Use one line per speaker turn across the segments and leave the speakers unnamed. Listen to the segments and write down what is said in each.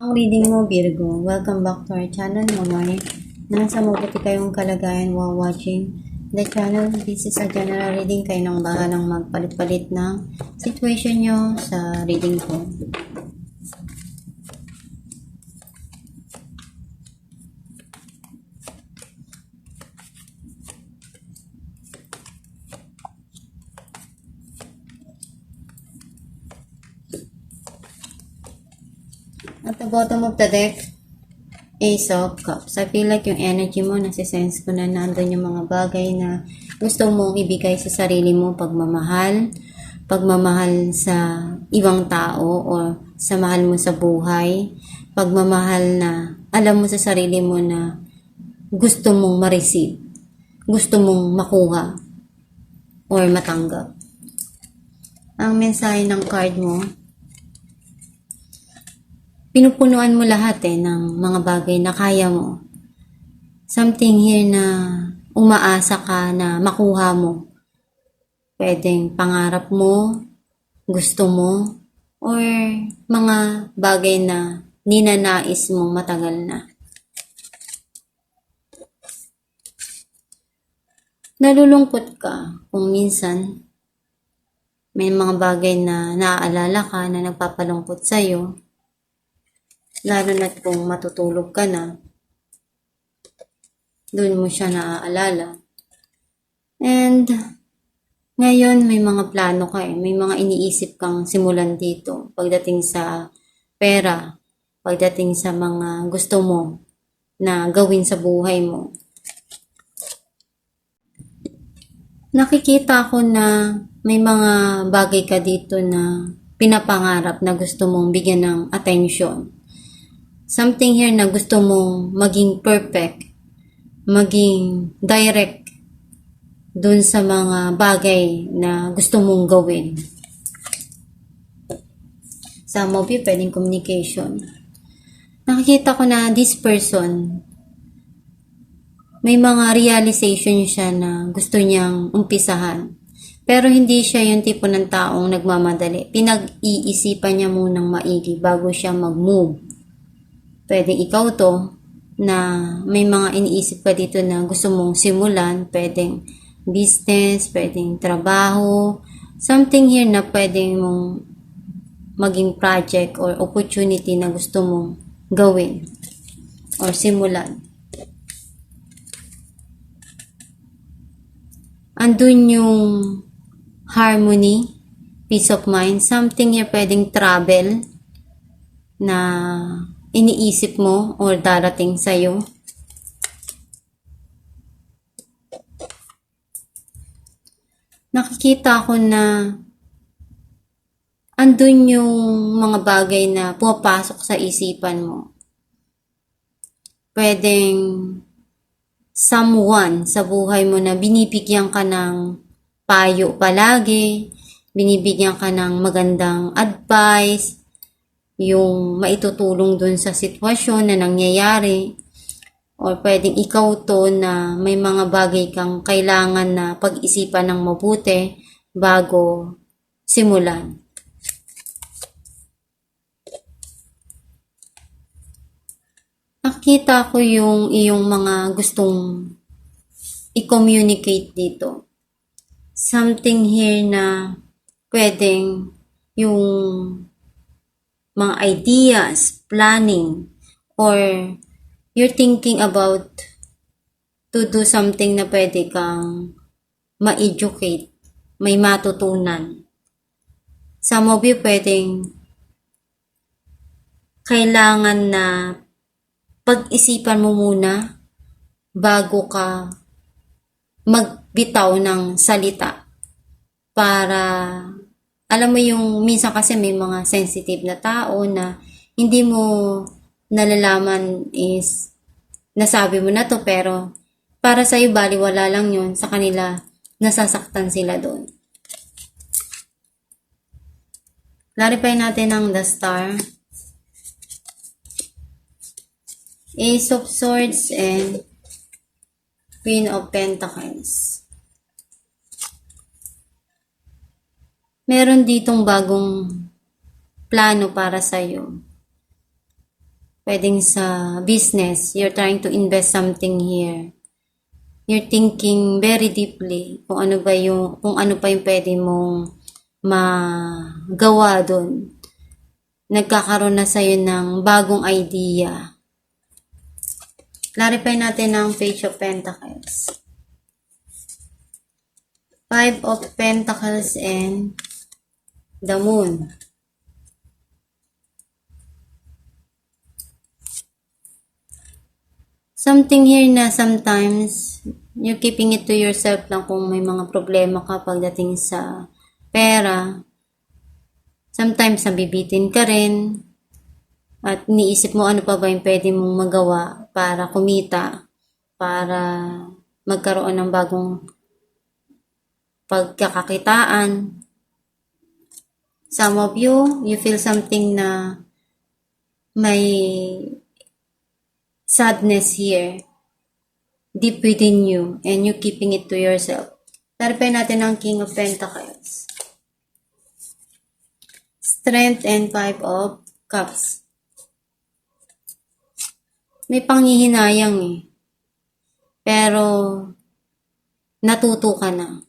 Ang reading mo, Virgo. Welcome back to our channel, Mamay. Nasa mabuti kayong kalagayan while watching the channel. This is a general reading. Kayo nang bahalang magpalit-palit ng situation nyo sa reading ko. At the bottom of the deck, Ace of Cups. I feel like yung energy mo, nasisense ko na nandun yung mga bagay na gusto mong ibigay sa sarili mo, pagmamahal sa ibang tao o sa mahal mo sa buhay, pagmamahal na alam mo sa sarili mo na gusto mong ma-receive, gusto mong makuha or matanggap. Ang mensahe ng card mo, pinupunuan mo lahat ng mga bagay na kaya mo. Something here na umaasa ka na makuha mo. Pwedeng pangarap mo, gusto mo, or mga bagay na ninanais mong matagal na. Nalulungkot ka kung minsan may mga bagay na naaalala ka na nagpapalungkot sa'yo. Lalo na't kung matutulog ka na, doon mo siya naaalala. And ngayon may mga plano ka may mga iniisip kang simulan dito pagdating sa pera, pagdating sa mga gusto mo na gawin sa buhay mo. Nakikita ko na may mga bagay ka dito na pinapangarap na gusto mong bigyan ng atensyon. Something here na gusto mong maging perfect, maging direct dun sa mga bagay na gusto mong gawin. Some of you, pwedeng communication. Nakikita ko na this person, may mga realization siya na gusto niyang umpisahan. Pero hindi siya yung tipo ng taong nagmamadali. Pinag-iisipan niya munang maigi bago siya mag-move. Pwedeng ikaw to na may mga iniisip ka dito na gusto mong simulan. Pwedeng business, pwedeng trabaho. Something here na pwedeng mong maging project or opportunity na gusto mong gawin or simulan. Andun yung harmony, peace of mind. Something here pwedeng travel na iniisip mo or darating sa'yo. Nakikita ko na andun yung mga bagay na pumapasok sa isipan mo. Pwedeng someone sa buhay mo na binibigyan ka ng payo palagi, binibigyan ka ng magandang advice, yung maitutulong dun sa sitwasyon na nangyayari, or pwedeng ikaw to na may mga bagay kang kailangan na pag-isipan ng mabuti bago simulan. Nakita ko yung iyong mga gustong i-communicate dito. Something here na pwedeng yung mga ideas, planning, or you're thinking about to do something na pwede kang ma-educate, may matutunan. Some of you pwedeng kailangan na pag-isipan mo muna bago ka magbitaw ng salita para alam mo yung minsan kasi may mga sensitive na tao na hindi mo nalalaman is nasabi mo na to pero para sa'yo baliwala lang yun, sa kanila nasasaktan sila doon. Clarify natin ang the star, Ace of Swords and Queen of Pentacles. Meron ditong bagong plano para sa'yo. Pwedeng sa business, you're trying to invest something here. You're thinking very deeply kung ano pa yung pwede mong magawa doon. Nagkakaroon na sa'yo ng bagong idea. Clarify natin ang Page of Pentacles. Five of Pentacles and the Moon. Something here na sometimes you're keeping it to yourself lang kung may mga problema ka pagdating sa pera. Sometimes nabibitin ka rin at iniisip mo ano pa ba yung pwede mong magawa para kumita, para magkaroon ng bagong pagkakakitaan. Some of you feel something na may sadness here deep within you and you keeping it to yourself. Clarify natin ang King of Pentacles. Strength and Five of Cups. May panghihinayang pero natuto ka na.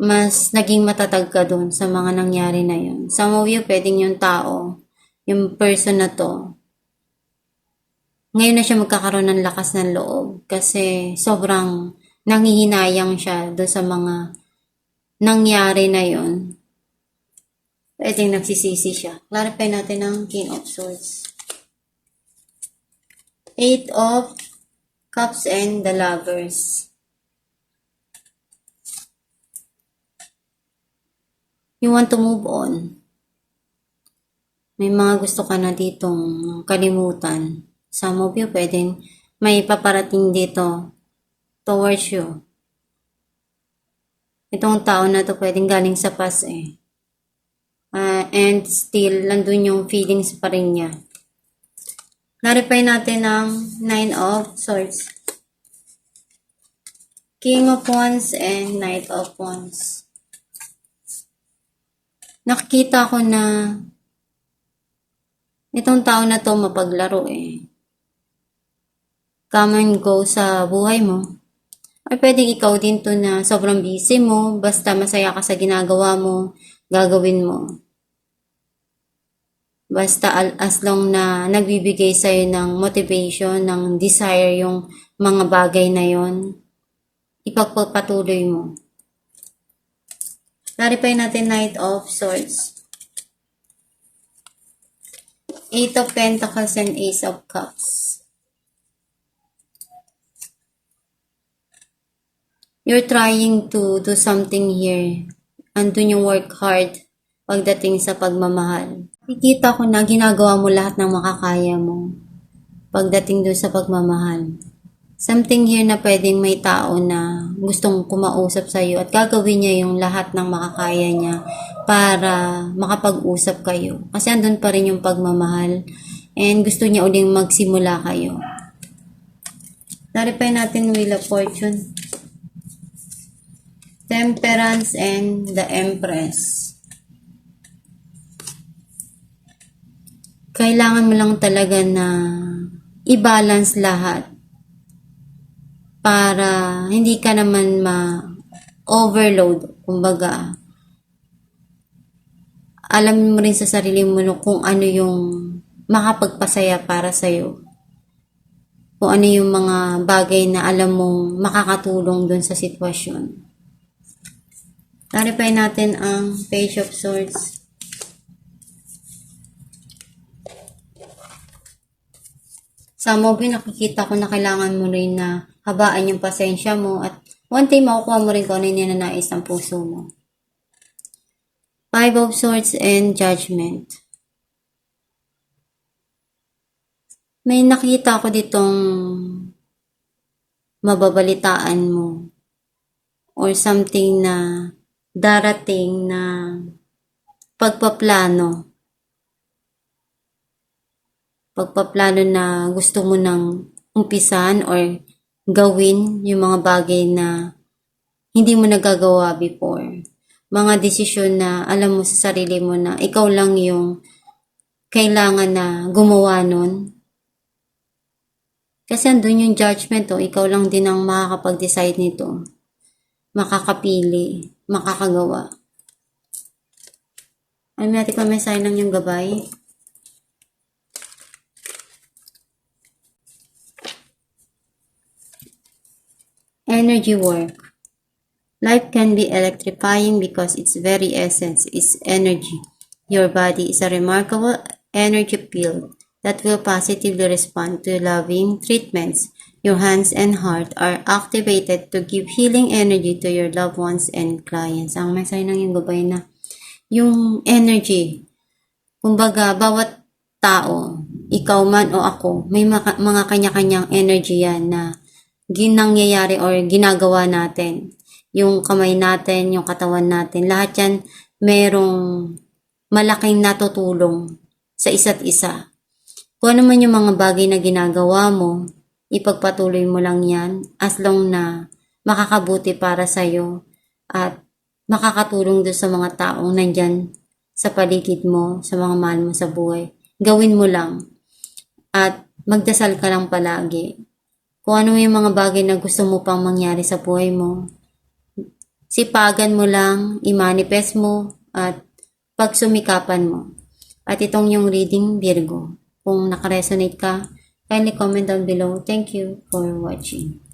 Mas naging matatag ka dun sa mga nangyari na yun. Some of you, pwedeng yung tao, yung person na to, ngayon na siya magkakaroon ng lakas ng loob kasi sobrang nanghihinayang siya doon sa mga nangyari na yon. Pwedeng nagsisisi siya. Clarify natin ang King of Swords. Eight of Cups and the Lovers. You want to move on. May mga gusto ka na ditong kalimutan. Some of you, pwedeng may paparating dito towards you. Itong tao na to pwedeng galing sa past and still, nandun yung feelings pa rin niya. Clarify natin ang Nine of Swords. King of Wands and Knight of Wands. Nakikita ko na itong tao na to mapaglaro come and go sa buhay mo. Or pwedeng ikaw din to na sobrang busy mo, basta masaya ka sa ginagawa mo, gagawin mo. Basta as long na nagbibigay sa'yo ng motivation, ng desire yung mga bagay na yon, ipagpapatuloy mo. Clarify natin Knight of Swords. Eight of Pentacles and Ace of Cups. You're trying to do something here. Andun yung work hard pagdating sa pagmamahal. Nakikita ko na ginagawa mo lahat ng makakaya mo pagdating doon sa pagmamahal. Something here na pwedeng may tao na gustong kumausap sa iyo at gagawin niya yung lahat ng makakaya niya para makapag-usap kayo. Kasi andun pa rin yung pagmamahal and gusto niya uling magsimula kayo. Clarify natin Wheel of Fortune. Temperance and the Empress. Kailangan mo lang talaga na i-balance lahat para hindi ka naman ma-overload. Kumbaga, alam mo rin sa sarili mo kung ano yung makapagpasaya para sa'yo. Kung ano yung mga bagay na alam mong makakatulong dun sa sitwasyon. Clarify natin ang Page of Swords. Some of you, nakikita ko na kailangan mo rin na habaan yung pasensya mo at one day makukuha mo rin kung ano yung ninanais ng puso mo. Five of Swords and Judgment. May nakita ko ditong mababalitaan mo or something na darating na pagpaplano na gusto mo nang umpisan or gawin yung mga bagay na hindi mo nagagawa before. Mga desisyon na alam mo sa sarili mo na ikaw lang yung kailangan na gumawa nun. Kasi andun yung judgment, ikaw lang din ang makakapag-decide nito. Makakapili, makakagawa. Ay, may ating mensahe lang yung gabay. Energy work. Life can be electrifying because its very essence is energy. Your body is a remarkable energy field that will positively respond to loving treatments. Your hands and heart are activated to give healing energy to your loved ones and clients. Ang mensahe ng yung gabay na yung energy. Kumbaga, bawat tao, ikaw man o ako, may mga kanya-kanyang energy yan na ginangyayari or ginagawa natin. Yung kamay natin, yung katawan natin, lahat yan merong malaking natutulong sa isa't isa. Kung ano man yung mga bagay na ginagawa mo, ipagpatuloy mo lang yan as long na makakabuti para sa'yo at makakatulong doon sa mga taong nandyan sa paligid mo, sa mga mahal mo sa buhay. Gawin mo lang at magdasal ka lang palagi. Kung ano yung mga bagay na gusto mo pang mangyari sa buhay mo, sipagan mo lang, i-manifest mo, at pagsumikapan mo. At itong yung reading Virgo. Kung nakaresonate ka, kindly comment down below. Thank you for watching.